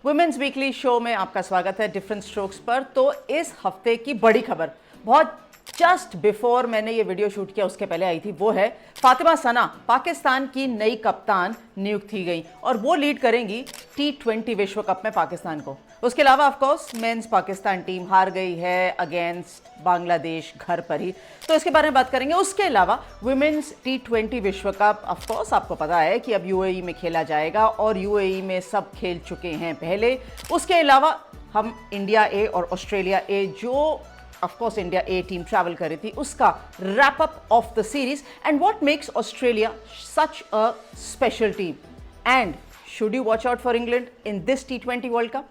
Women's weekly show में आपका स्वागत है डिफरेंट स्ट्रोक्स पर। तो इस हफ्ते की बड़ी खबर बहुत जस्ट बिफोर मैंने ये वीडियो शूट किया उसके पहले आई थी, वो है फातिमा सना पाकिस्तान की नई कप्तान नियुक्त की गई और वो लीड करेंगी T20 विश्व कप में पाकिस्तान को। उसके अलावा of course mens Pakistan team हार गई है अगेंस्ट बांग्लादेश घर पर ही, तो इसके बारे में बात करेंगे। उसके अलावा वुमेन्स T20 विश्व कप ऑफ कोर्स आपको पता है कि अब यूएई में खेला जाएगा और यूएई में सब खेल चुके हैं पहले। उसके अलावा हम इंडिया ए और ऑस्ट्रेलिया ए, जो of course India A team travel कर रही थी, उसका wrap up of the series and what makes Australia such a special team and should you watch out for England in this T20 world cup.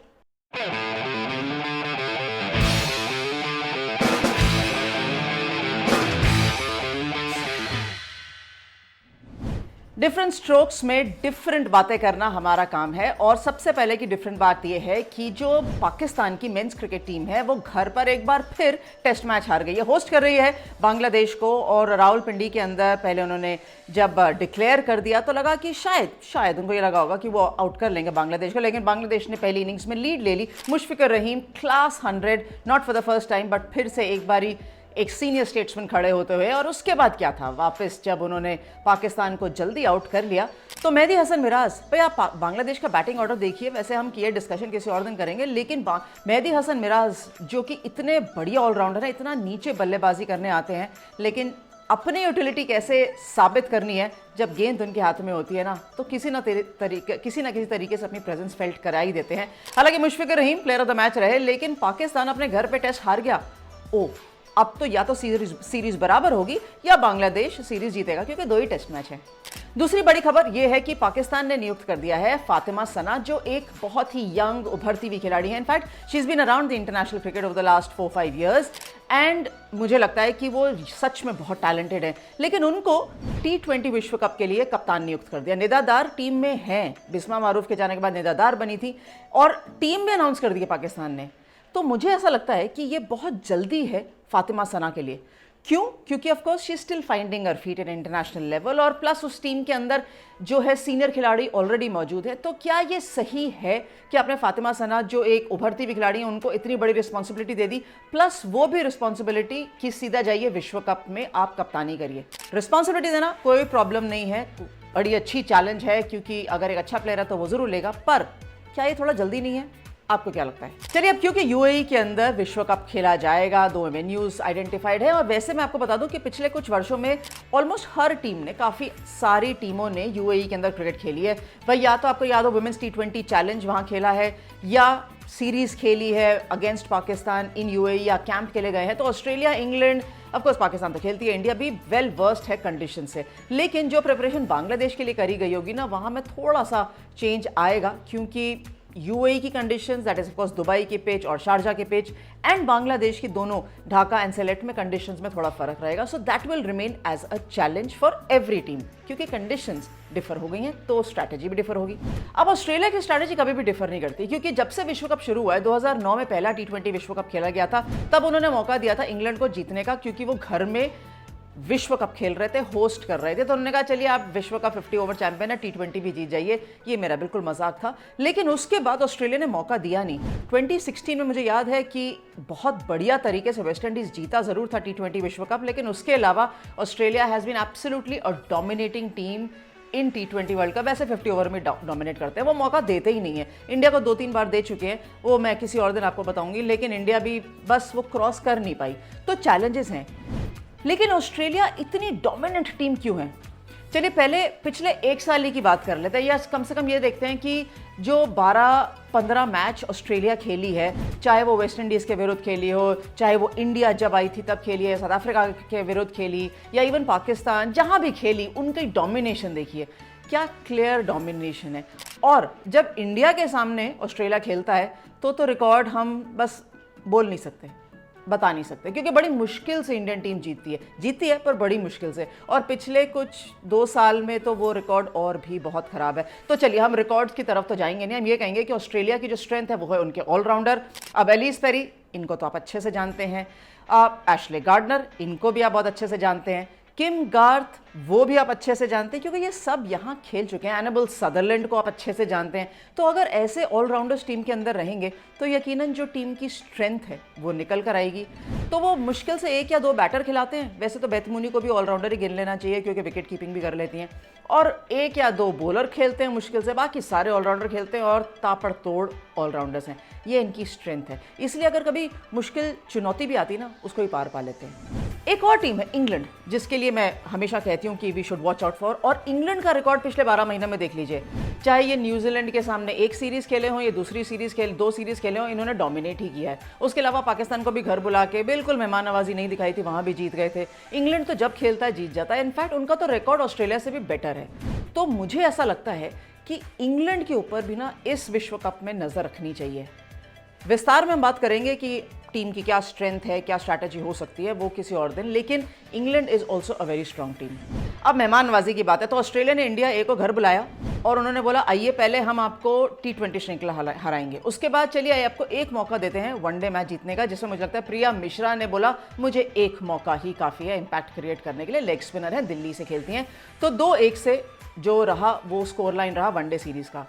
Different strokes में different बातें करना हमारा काम है और सबसे पहले की डिफरेंट बात यह है कि जो पाकिस्तान की मेंस क्रिकेट टीम है वो घर पर एक बार फिर टेस्ट मैच हार गई है। होस्ट कर रही है बांग्लादेश को और रावलपिंडी के अंदर पहले उन्होंने जब डिक्लेयर कर दिया तो लगा कि शायद उनको ये लगा होगा कि वो आउट कर लेंगे बांग्लादेश को, लेकिन बांग्लादेश ने पहली इनिंग्स में लीड ले ली। Mushfiqur Rahim class 100 not for the first time but फिर से एक बारी एक सीनियर स्टेट्समैन खड़े होते हुए। और उसके बाद क्या था, वापस जब उन्होंने पाकिस्तान को जल्दी आउट कर लिया तो मेहदी हसन मिराज, भाई आप बांग्लादेश का बैटिंग ऑर्डर देखिए, वैसे हम किए डिस्कशन किसी और दिन करेंगे, लेकिन मेहदी हसन मिराज जो कि इतने बढ़िया ऑलराउंडर हैं, इतना नीचे बल्लेबाजी करने आते हैं, लेकिन अपनी यूटिलिटी कैसे साबित करनी है जब गेंद उनके हाथ में होती है ना, तो किसी ना किसी तरीके से अपनी प्रेजेंस फेल्ट करा ही देते हैं। हालांकि Mushfiqur Rahim player of the match रहे, लेकिन पाकिस्तान अपने घर पे टेस्ट हार गया। अब तो या तो सीरीज बराबर होगी या बांग्लादेश सीरीज जीतेगा, क्योंकि 2 ही टेस्ट मैच हैं। दूसरी बड़ी खबर यह है कि पाकिस्तान ने नियुक्त कर दिया है फातिमा सना, जो एक बहुत ही यंग उभरती हुई खिलाड़ी है। In fact she is been around the international cricket over the last 4-5 years and मुझे लगता है कि वो सच में बहुत टैलेंटेड है। लेकिन उनको T20 विश्व कप के लिए कप्तान नियुक्त कर दिया। निदादार टीम में हैं, बिस्मा मारूफ के जाने के बाद निदादार बनी थी और टीम में अनाउंस कर दी पाकिस्तान ने। तो मुझे ऐसा लगता है कि ये बहुत जल्दी है फातिमा सना के लिए। क्यों? क्योंकि of course she is still finding her feet at international level और प्लस उस टीम के अंदर जो है सीनियर खिलाड़ी ऑलरेडी मौजूद है। तो क्या ये सही है कि आपने फातिमा सना, जो एक उभरती हुई खिलाड़ी है, उनको इतनी बड़ी रिस्पॉन्सिबिलिटी दे दी, प्लस वो भी रिस्पॉन्सिबिलिटी कि सीधा जाइए विश्व कप में आप कप्तानी करिए। रिस्पॉन्सिबिलिटी देना कोई प्रॉब्लम नहीं है, बड़ी अच्छी चैलेंज है, क्योंकि अगर एक अच्छा प्लेयर है तो वो जरूर लेगा, पर क्या ये थोड़ा जल्दी नहीं है? आपको क्या लगता है? चलिए, अब क्योंकि यूएई के अंदर विश्व कप खेला जाएगा, 2 वेन्यूज आइडेंटिफाइड है और वैसे मैं आपको बता दूं कि पिछले कुछ वर्षों में ऑलमोस्ट हर टीम ने, काफ़ी सारी टीमों ने यूएई के अंदर क्रिकेट खेली है। भाई या तो आपको याद हो वुमेन्स T20 चैलेंज वहाँ खेला है, या सीरीज खेली है अगेंस्ट पाकिस्तान इन यूएई, या कैंप खेले गए हैं। तो ऑस्ट्रेलिया, इंग्लैंड, ऑफकोर्स पाकिस्तान तो खेलती है, इंडिया भी वेल वर्स्ड है कंडीशन से। लेकिन जो प्रिपरेशन बांग्लादेश के लिए करी गई होगी ना, वहाँ में थोड़ा सा चेंज आएगा, क्योंकि यूएई की conditions, that is of course Dubai के पिच और शारजा के पिच, एंड बांग्लादेश की दोनों ढाका एंड सिलेट में कंडीशंस में थोड़ा फर्क रहेगा। So that will remain as a challenge for every team, क्योंकि कंडीशंस डिफर हो गई हैं तो स्ट्रैटेजी भी डिफर होगी। अब ऑस्ट्रेलिया की स्ट्रैटेजी कभी भी डिफर नहीं करती, क्योंकि जब से विश्व कप शुरू हुआ है, 2009 में पहला T20 विश्व कप खेला गया था, तब उन्होंने मौका दिया था इंग्लैंड को जीतने का, क्योंकि वो घर में विश्व कप खेल रहे थे, होस्ट कर रहे थे। तो उन्होंने कहा चलिए आप विश्व का 50 ओवर चैंपियन है, T20 भी जीत जाइए। ये मेरा बिल्कुल मजाक था। लेकिन उसके बाद ऑस्ट्रेलिया ने मौका दिया नहीं। 2016 में मुझे याद है कि बहुत बढ़िया तरीके से वेस्ट इंडीज जीता जरूर था T20 विश्व कप, लेकिन उसके अलावा Australia has been absolutely a dominating team in T20 world cup. वैसे 50 ओवर में डोमिनेट करते हैं, वो मौका देते ही नहीं है। इंडिया को 2-3 बार दे चुके हैं, वो मैं किसी और दिन आपको बताऊंगी, लेकिन इंडिया भी बस वो क्रॉस कर नहीं पाई। तो चैलेंजेस हैं, लेकिन ऑस्ट्रेलिया इतनी डोमिनेंट टीम क्यों है? चलिए पहले पिछले 1 साल की बात कर लेते हैं, या कम से कम ये देखते हैं कि जो 12-15 मैच ऑस्ट्रेलिया खेली है, चाहे वो वेस्ट इंडीज़ के विरुद्ध खेली हो, चाहे वो इंडिया जब आई थी तब खेली है, साउथ अफ्रीका के विरुद्ध खेली, या इवन पाकिस्तान, जहाँ भी खेली उनकी डोमिनेशन देखिए, क्या क्लियर डोमिनेशन है। और जब इंडिया के सामने ऑस्ट्रेलिया खेलता है तो रिकॉर्ड हम बस बोल नहीं सकते, बता नहीं सकते, क्योंकि बड़ी मुश्किल से इंडियन टीम जीतती है पर बड़ी मुश्किल से। और पिछले कुछ 2 साल में तो वो रिकॉर्ड और भी बहुत ख़राब है। तो चलिए हम रिकॉर्ड्स की तरफ तो जाएंगे नहीं, हम ये कहेंगे कि ऑस्ट्रेलिया की जो स्ट्रेंथ है वो है उनके ऑलराउंडर। अब एलिस पेरी, इनको तो आप अच्छे से जानते हैं, एशले गार्डनर, इनको भी आप बहुत अच्छे से जानते हैं। किम गार्थ वो भी आप अच्छे से जानते हैं क्योंकि ये सब यहाँ खेल चुके हैं। एनेबल सदरलैंड को आप अच्छे से जानते हैं। तो अगर ऐसे ऑलराउंडर्स टीम के अंदर रहेंगे तो यकीनन जो टीम की स्ट्रेंथ है वो निकल कर आएगी। तो वो मुश्किल से 1 या 2 बैटर खिलाते हैं। वैसे तो बेथ मूनी को भी ऑलराउंडर ही गिन लेना चाहिए क्योंकि विकेट कीपिंग भी कर लेती हैं। और 1 या 2 बॉलर खेलते हैं मुश्किल से, बाकी सारे ऑलराउंडर खेलते हैं और ताबड़तोड़ ऑलराउंडर्स हैं। ये इनकी स्ट्रेंथ है। इसलिए अगर कभी मुश्किल चुनौती भी आती ना, उसको ही पार पा लेते हैं। एक और टीम है इंग्लैंड, जिसके लिए मैं हमेशा कहती हूँ कि we should watch out for. और इंग्लैंड का रिकॉर्ड पिछले 12 महीनों में देख लीजिए। चाहे ये न्यूजीलैंड के सामने 1 सीरीज खेले हों, ये 2 सीरीज खेले हों, इन्होंने डोमिनेट ही किया है। उसके अलावा पाकिस्तान को भी घर बुला के बिल्कुल मेहमान नवाजी नहीं दिखाई थी, वहां भी जीत गए थे। इंग्लैंड तो जब खेलता है जीत जाता है। इनफैक्ट उनका तो रिकॉर्ड ऑस्ट्रेलिया से भी बेटर है। तो मुझे ऐसा लगता है कि इंग्लैंड के ऊपर भी ना इस विश्व कप में नजर रखनी चाहिए। विस्तार में हम बात करेंगे कि टीम की क्या स्ट्रेंथ है, क्या स्ट्रैटेजी हो सकती है, वो किसी और दिन। लेकिन England is also a very strong team. अब मेहमान नवाजी की बात है तो ऑस्ट्रेलिया ने इंडिया ए को घर बुलाया और उन्होंने बोला आइए पहले हम आपको T20 श्रृंखला हराएंगे, उसके बाद चलिए आइए आपको एक मौका देते हैं वनडे मैच जीतने का, जिसमें मुझे लगता है प्रिया मिश्रा ने बोला मुझे एक मौका ही काफ़ी है इम्पैक्ट क्रिएट करने के लिए। लेग स्पिनर है, दिल्ली से खेलती हैं। तो 2-1 से जो रहा वो स्कोर लाइन रहा वनडे सीरीज का।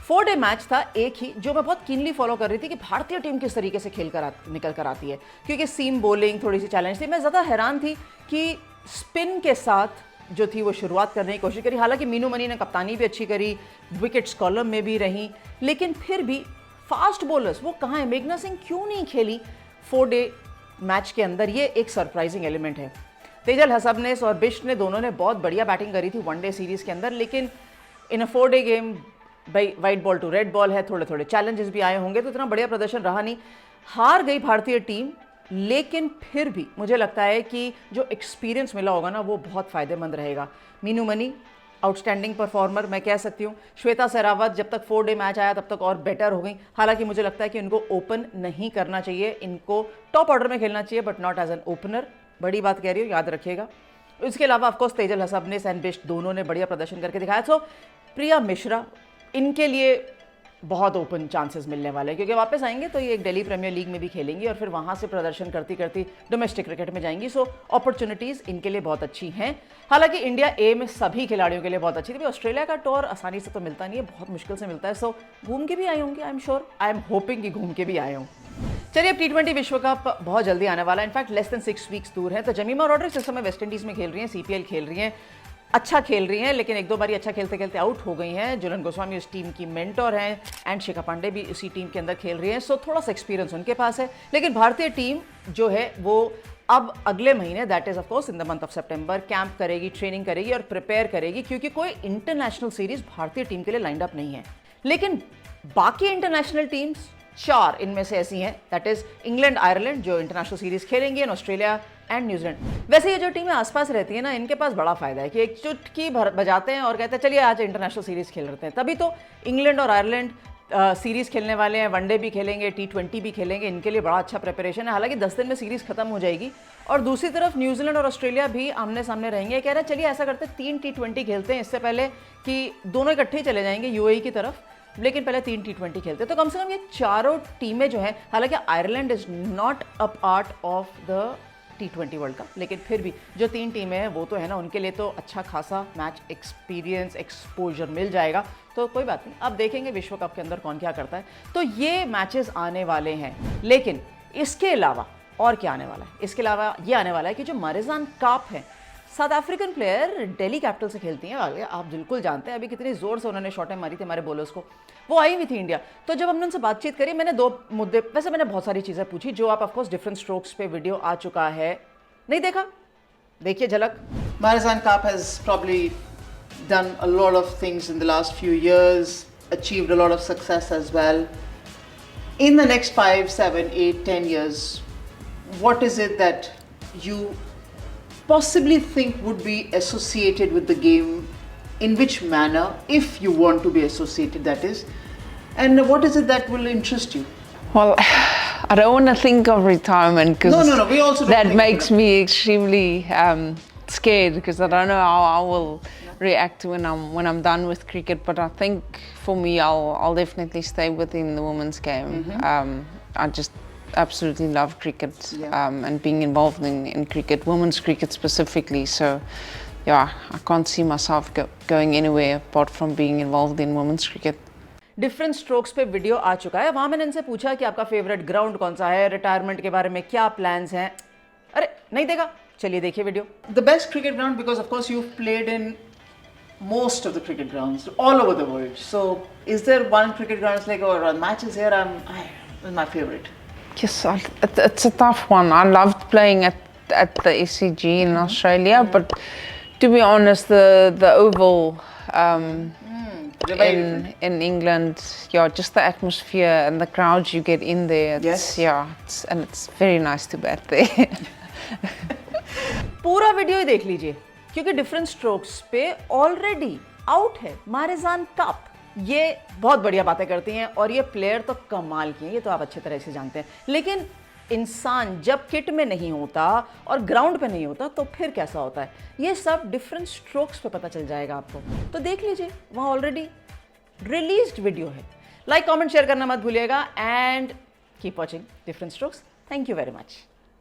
4-डे मैच था एक ही, जो मैं बहुत कीनली फॉलो कर रही थी कि भारतीय टीम किस तरीके से निकल कर आती है, क्योंकि सीम बॉलिंग थोड़ी सी चैलेंज थी। मैं ज़्यादा हैरान थी कि स्पिन के साथ जो थी वो शुरुआत करने की कोशिश करी। हालांकि मीनू मनी ने कप्तानी भी अच्छी करी, विकेट्स कॉलम में भी रहीं, लेकिन फिर भी फास्ट बॉलर्स वो कहाँ है? मेघना सिंह क्यों नहीं खेली 4-डे मैच के अंदर? ये एक सरप्राइजिंग एलिमेंट है। तेजल हसबनेस और बिष्ट ने दोनों ने बहुत बढ़िया बैटिंग करी थी वनडे सीरीज के अंदर, लेकिन इन अ 4-डे गेम भाई white ball to red ball है, थोड़े थोड़े चैलेंजेस भी आए होंगे, तो इतना बढ़िया प्रदर्शन रहा नहीं। हार गई भारतीय टीम, लेकिन फिर भी मुझे लगता है कि जो एक्सपीरियंस मिला होगा ना वो बहुत फ़ायदेमंद रहेगा। मीनू मनी आउटस्टैंडिंग परफॉर्मर मैं कह सकती हूँ। श्वेता सहरावत जब तक 4-डे मैच आया तब तक और बेटर हो गई। हालांकि मुझे लगता है कि इनको ओपन नहीं करना चाहिए, इनको टॉप ऑर्डर में खेलना चाहिए, but not as an opener. बड़ी बात कह रही हूँ, याद रखिएगा। इसके अलावा ऑफकोर्स तेजल हसबनेस एंड बिष्ट दोनों ने बढ़िया प्रदर्शन करके दिखाया। सो प्रिया मिश्रा, इनके लिए बहुत ओपन चांसेस मिलने वाले हैं, क्योंकि वापस आएंगे तो ये एक दिल्ली प्रीमियर लीग में भी खेलेंगी और फिर वहाँ से प्रदर्शन करती करती डोमेस्टिक क्रिकेट में जाएंगी। सो अपॉर्चुनिटीज़ इनके लिए बहुत अच्छी हैं। हालांकि इंडिया ए में सभी खिलाड़ियों के लिए बहुत अच्छी थी। ऑस्ट्रेलिया का टूर आसानी से तो मिलता नहीं है, बहुत मुश्किल से मिलता है। सो घूम के भी आए होंगे, I am sure, I am hoping कि घूम के भी आए हों। चलिए, अब T20 विश्व कप बहुत जल्दी आने वाला है। इनफैक्ट लेस देन 6 वीक्स दूर है। तो जमीमा रॉड्रिक्स इस समय वेस्ट इंडीज़ में खेल रही हैं, CPL खेल रही हैं, अच्छा खेल रही हैं, लेकिन 1-2 बारी अच्छा खेलते खेलते आउट हो गई हैं। जुलन गोस्वामी उस टीम की मेंटर हैं एंड शिखा पांडे भी उसी टीम के अंदर खेल रही हैं। सो थोड़ा सा एक्सपीरियंस उनके पास है। लेकिन भारतीय टीम जो है वो अब अगले महीने, that is of course in the month of September, camp करेगी, ट्रेनिंग करेगी और प्रिपेयर करेगी, क्योंकि कोई इंटरनेशनल सीरीज भारतीय टीम के लिए लाइंड अप नहीं है। लेकिन बाकी इंटरनेशनल टीम्स 4 इनमें से ऐसी हैं, दैट इज इंग्लैंड, आयरलैंड जो इंटरनेशनल सीरीज खेलेंगी, एंड ऑस्ट्रेलिया एंड न्यूजीलैंड। वैसे ये जो टीमें आसपास रहती है ना, इनके पास बड़ा फायदा है कि एक चुटकी बजाते हैं और कहते हैं चलिए आज इंटरनेशनल सीरीज खेल रहे हैं। तभी तो इंग्लैंड और आयरलैंड सीरीज खेलने वाले हैं, वनडे भी खेलेंगे, T20 भी खेलेंगे। इनके लिए बड़ा अच्छा प्रिपरेशन है। हालांकि 10 दिन में सीरीज खत्म हो जाएगी। और दूसरी तरफ न्यूजीलैंड और ऑस्ट्रेलिया भी आमने सामने रहेंगे। कह रहे हैं चलिए ऐसा करते हैं 3 T20 खेलते हैं, इससे पहले कि दोनों इकट्ठे चले जाएंगे UAE की तरफ, लेकिन पहले 3 T20 खेलते हैं। तो कम से कम ये चारों टीमें जो हैं, हालांकि Ireland is not a part of the T20 world cup, लेकिन फिर भी जो 3 टीमें हैं वो तो है ना, उनके लिए तो अच्छा खासा मैच एक्सपीरियंस, एक्सपोजर मिल जाएगा। तो कोई बात नहीं, अब देखेंगे विश्व कप के अंदर कौन क्या करता है। तो ये मैचेस आने वाले हैं। लेकिन इसके अलावा और क्या आने वाला है? इसके अलावा ये आने वाला है कि जो मारिजान काप है, south African player Delhi capital से खेलती हैं। आप बिल्कुल जानते हैं अभी कितनी जोर से उन्होंने शॉटें मारी थी हमारे बॉलर्स को। वो आई हुई थी इंडिया। तो जब हमने उनसे बातचीत करी, मैंने 2 मुद्दे, वैसे मैंने बहुत सारी चीज़ें पूछी जो आप ऑफकोर्स डिफरेंट स्ट्रोक्स पे वीडियो आ चुका है, नहीं देखा? देखिए झलक। Marizan Kapp has probably done a lot of things in the last few years, achieved a lot of success as well. In the next 5, 7, 8, 10 years, what is it that you possibly think would be associated with the game? In which manner, if you want to be associated, that is, and what is it that will interest you? Well, I don't want to think of retirement because No. We also don't that think makes me extremely scared because I don't know how I will react when I'm done with cricket. But I think for me, I'll definitely stay within the women's game. I absolutely love cricket, Yeah. and being involved in cricket, women's cricket specifically. So, yeah, I can't see myself going anywhere apart from being involved in women's cricket. Different strokes पे video आ चुका है। वहां मैंने इनसे पूछा कि आपका favourite ground कौन सा है, रिटायरमेंट के बारे में क्या प्लान्स हैं। अरे नहीं देखा, चलिए देखिए video. The best cricket ground, because of course you've played in most of the cricket grounds all over the world. So, is there one cricket ground that's like, oh, matches here? This is my favorite. Yes, it's a tough one. I loved playing at the SCG in Australia, but to be honest, the Oval in England, yeah, just the atmosphere and the crowds you get in there. Yes. It's very nice to bat there. पूरा video ही देख लीजिए, क्योंकि different strokes पे already out है Marizanne cup. ये बहुत बढ़िया बातें करती हैं और ये प्लेयर तो कमाल की हैं, ये तो आप अच्छी तरह से जानते हैं। लेकिन इंसान जब किट में नहीं होता और ग्राउंड पे नहीं होता तो फिर कैसा होता है, ये सब डिफरेंट स्ट्रोक्स पे पता चल जाएगा आपको। तो देख लीजिए, वहाँ ऑलरेडी रिलीज्ड वीडियो है। लाइक कमेंट शेयर करना मत भूलिएगा and keep watching different strokes. Thank you very much.